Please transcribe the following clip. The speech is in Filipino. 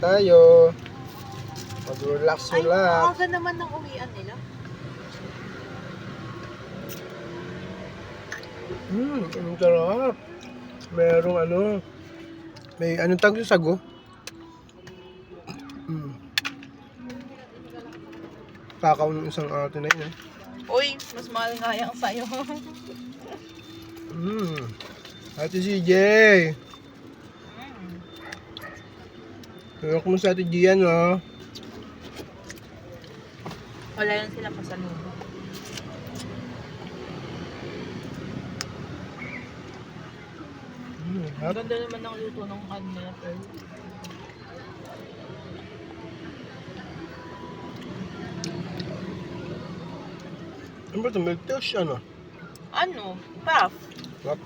tayo. Mag-relax. Ay, maaga naman ng uwian nila. Ang sarap. Merong ano. May anong tawag sa sago? Kakaw ng isang ate na yun. Uy, mas mahal nga yan sa'yo. Ate CJ. Pero kung sa ate Gian, oh. Wala yan sila pasalubong. Ang ganda naman ng luto ng kanila, pero Ano ba ito? Milk toast ano? ano? Puff. Sarap.